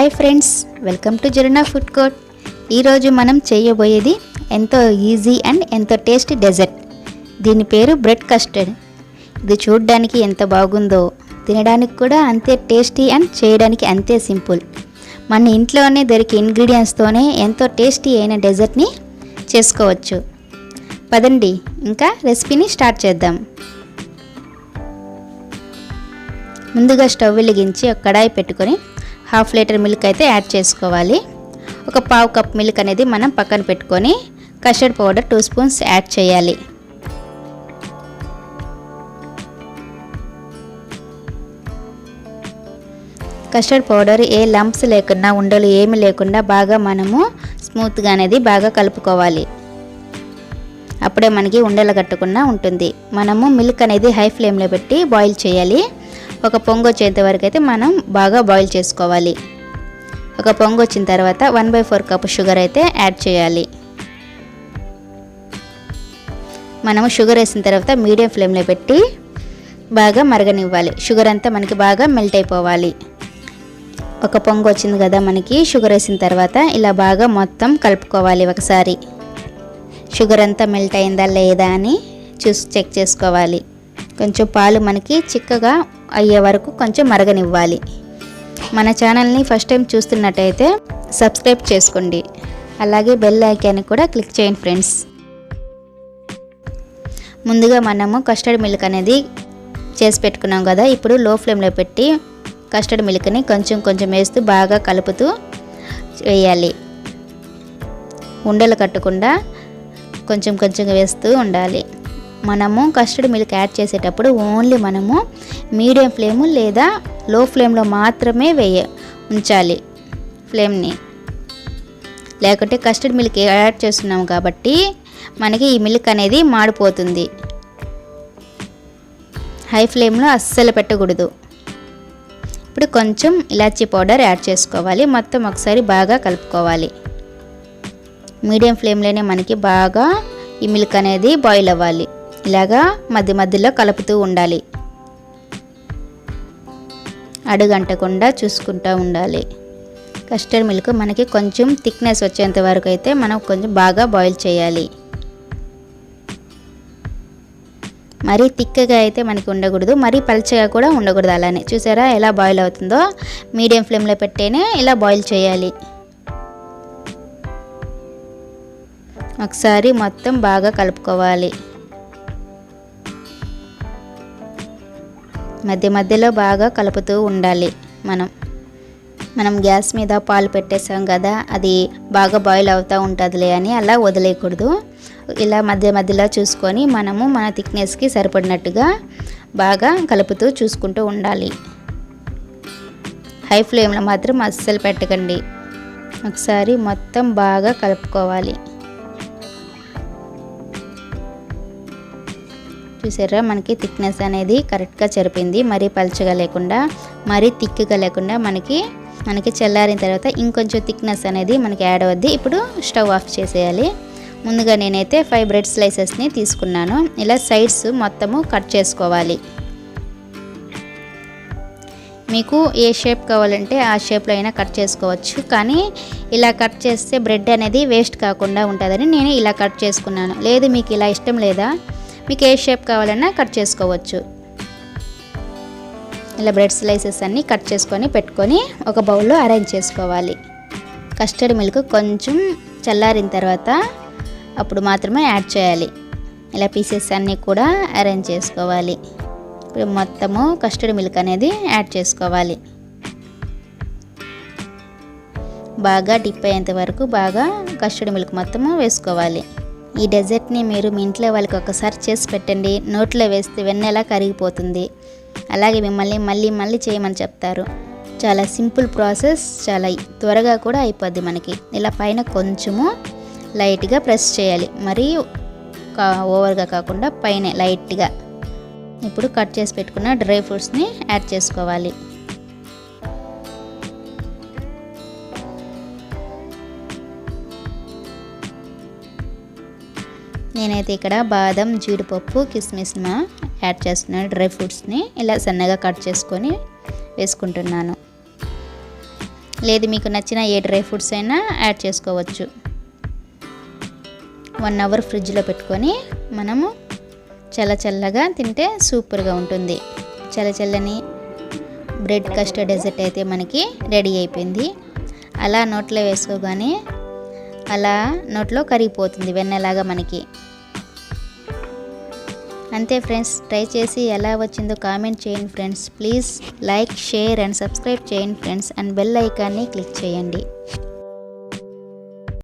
Hi friends, welcome to Zarina food court. ఈరోజు మనం చేయబోయేది ఎంతో ఈజీ అండ్ ఎంతో టేస్టీ డెజర్ట్. దీని పేరు బ్రెడ్ కస్టర్డ్. ఇది చూడడానికి ఎంత బాగుందో, తినడానికి కూడా అంతే టేస్టీ అండ్ చేయడానికి అంతే సింపుల్. మన ఇంట్లోనే దొరికే ఇంగ్రీడియంట్స్తోనే ఎంతో టేస్టీ అయిన డెజర్ట్ని చేసుకోవచ్చు. పదండి ఇంకా రెసిపీని స్టార్ట్ చేద్దాం. ముందుగా స్టవ్ వెలిగించి ఒక కడాయి పెట్టుకొని 1/2 లీటర్ మిల్క్ అయితే యాడ్ చేసుకోవాలి. ఒక 1/2 కప్ మిల్క్ అనేది మనం పక్కన పెట్టుకొని కస్టర్డ్ పౌడర్ 2 స్పూన్స్ యాడ్ చేయాలి. కస్టర్డ్ పౌడర్ ఏ లంప్స్ లేకుండా, ఉండలు ఏమి లేకుండా బాగా మనము స్మూత్గా అనేది బాగా కలుపుకోవాలి. అప్పుడే మనకి ఉండలు కట్టకుండా ఉంటుంది. మనము మిల్క్ అనేది హై ఫ్లేమ్లో పెట్టి బాయిల్ చేయాలి. ఒక పొంగు వచ్చేంత వరకు అయితే మనం బాగా బాయిల్ చేసుకోవాలి. ఒక పొంగు వచ్చిన తర్వాత 1/4 కప్ షుగర్ అయితే యాడ్ చేయాలి. మనము షుగర్ వేసిన తర్వాత మీడియం ఫ్లేమ్లో పెట్టి బాగా మరగనివ్వాలి. షుగర్ అంతా మనకి బాగా మెల్ట్ అయిపోవాలి. ఒక పొంగు వచ్చింది కదా మనకి, షుగర్ వేసిన తర్వాత ఇలా బాగా మొత్తం కలుపుకోవాలి. ఒకసారి షుగర్ అంతా మెల్ట్ అయిందా లేదా అని చెక్ చేసుకోవాలి. కొంచెం పాలు మనకి చిక్కగా అయ్యే వరకు కొంచెం మరగనివ్వాలి. మన ఛానల్ని ఫస్ట్ టైం చూస్తున్నట్టయితే సబ్స్క్రైబ్ చేసుకోండి. అలాగే బెల్ ఐకాన్ని కూడా క్లిక్ చేయండి ఫ్రెండ్స్. ముందుగా మనము కస్టర్డ్ మిల్క్ అనేది చేసి పెట్టుకున్నాం కదా, ఇప్పుడు లో ఫ్లేమ్లో పెట్టి కస్టర్డ్ మిల్క్ని కొంచెం కొంచెం వేస్తూ బాగా కలుపుతూ వేయాలి. ఉండలు కట్టకుండా కొంచెం కొంచెం వేస్తూ ఉండాలి. మనము కస్టర్డ్ మిల్క్ యాడ్ చేసేటప్పుడు ఓన్లీ మనము మీడియం ఫ్లేమ్ లేదా లో ఫ్లేమ్లో మాత్రమే ఉంచాలి ఫ్లేమ్ని. లేకుంటే కస్టర్డ్ మిల్క్ యాడ్ చేస్తున్నాము కాబట్టి మనకి ఈ మిల్క్ అనేది మాడిపోతుంది. హై ఫ్లేమ్లో అస్సలు పెట్టకూడదు. ఇప్పుడు కొంచెం ఇలాచీ పౌడర్ యాడ్ చేసుకోవాలి. మొత్తం ఒకసారి బాగా కలుపుకోవాలి. మీడియం ఫ్లేమ్లోనే మనకి బాగా ఈ మిల్క్ అనేది బాయిల్ అవ్వాలి. ఇలాగా మధ్య మధ్యలో కలుపుతూ ఉండాలి. అడుగంటకుండా చూసుకుంటూ ఉండాలి. కస్టర్డ్ మిల్క్ మనకి కొంచెం థిక్నెస్ వచ్చేంత వరకు అయితే మనం కొంచెం బాగా బాయిల్ చేయాలి. మరీ థిక్గా అయితే మనకి ఉండకూడదు, మరీ పల్చగా కూడా ఉండకూడదు. అలానే చూసారా ఎలా బాయిల్ అవుతుందో, మీడియం ఫ్లేమ్లో పెట్టేనే ఇలా బాయిల్ చేయాలి. ఒకసారి మొత్తం బాగా కలుపుకోవాలి. మధ్య మధ్యలో బాగా కలుపుతూ ఉండాలి. మనం గ్యాస్ మీద పాలు పెట్టేసాం కదా, అది బాగా బాయిల్ అవుతూ ఉంటుందిలే అని అలా వదిలేయకూడదు. ఇలా మధ్య మధ్యలో చూసుకొని మనము మన థిక్నెస్కి సరిపడినట్టుగా బాగా కలుపుతూ చూసుకుంటూ ఉండాలి. హై ఫ్లేమ్లో మాత్రం అస్సలు పెట్టకండి. ఒకసారి మొత్తం బాగా కలుపుకోవాలి. చూసారా మనకి థిక్నెస్ అనేది కరెక్ట్గా సరిపోయింది. మరీ పల్చగా లేకుండా, మరీ థిక్గా లేకుండా మనకి చల్లారిన తర్వాత ఇంకొంచెం థిక్నెస్ అనేది మనకి యాడ్ అవుద్ది. ఇప్పుడు స్టవ్ ఆఫ్ చేసేయాలి. ముందుగా నేనైతే 5 బ్రెడ్ స్లైసెస్ని తీసుకున్నాను. ఇలా సైడ్స్ మొత్తము కట్ చేసుకోవాలి. మీకు ఏ షేప్ కావాలంటే ఆ షేప్లో అయినా కట్ చేసుకోవచ్చు. కానీ ఇలా కట్ చేస్తే బ్రెడ్ అనేది వేస్ట్ కాకుండా ఉంటుందని నేను ఇలా కట్ చేసుకున్నాను. లేదు మీకు ఇలా ఇష్టం లేదా, మీకు ఏ షేప్ కావాలన్నా కట్ చేసుకోవచ్చు. ఇలా బ్రెడ్ స్లైసెస్ అన్నీ కట్ చేసుకొని పెట్టుకొని ఒక బౌల్లో అరేంజ్ చేసుకోవాలి. కస్టర్డ్ మిల్క్ కొంచెం చల్లారిన తర్వాత అప్పుడు మాత్రమే యాడ్ చేయాలి. ఇలా పీసెస్ అన్నీ కూడా అరేంజ్ చేసుకోవాలి. ఇప్పుడు మొత్తము కస్టర్డ్ మిల్క్ అనేది యాడ్ చేసుకోవాలి. బాగా డిప్ అయ్యేంత వరకు బాగా కస్టర్డ్ మిల్క్ మొత్తము వేసుకోవాలి. ఈ డెజర్ట్ని మీరు మీ ఇంట్లో వాళ్ళకి ఒకసారి చేసి పెట్టండి. నోట్లో వేస్తే వెన్నెలా కరిగిపోతుంది. అలాగే మిమ్మల్ని మళ్ళీ చేయమని చెప్తారు. చాలా సింపుల్ ప్రాసెస్, చాలా త్వరగా కూడా అయిపోద్ది మనకి. ఇలా పైన కొంచెము లైట్గా ప్రెస్ చేయాలి, మరీ ఓవర్గా కాకుండా పైన లైట్గా. ఇప్పుడు కట్ చేసి పెట్టుకున్న డ్రై ఫ్రూట్స్ని యాడ్ చేసుకోవాలి. నేనైతే ఇక్కడ బాదం, జీడిపప్పు, కిస్మిస్ యాడ్ చేస్తున్నాను. డ్రై ఫ్రూట్స్ని ఇలా సన్నగా కట్ చేసుకొని వేసుకుంటున్నాను. లేదు మీకు నచ్చిన ఏ డ్రై ఫ్రూట్స్ అయినా యాడ్ చేసుకోవచ్చు. 1 అవర్ ఫ్రిడ్జ్లో పెట్టుకొని మనము చల్లగా తింటే సూపర్గా ఉంటుంది. చల్లని బ్రెడ్ కస్టర్డ్ డెజర్ట్ అయితే మనకి రెడీ అయిపోయింది. అలా నోట్లో వేసుకోగానే అలా నోట్లో కరిగిపోతుంది వెన్నలాగా మనకి. అంతే ఫ్రెండ్స్, ట్రై చేసి ఎలా వచ్చిందో కామెంట్ చేయండి friends. Please like, share and subscribe చేయండి ఫ్రెండ్స్, అండ్ బెల్ ఐకాన్ని క్లిక్ చేయండి.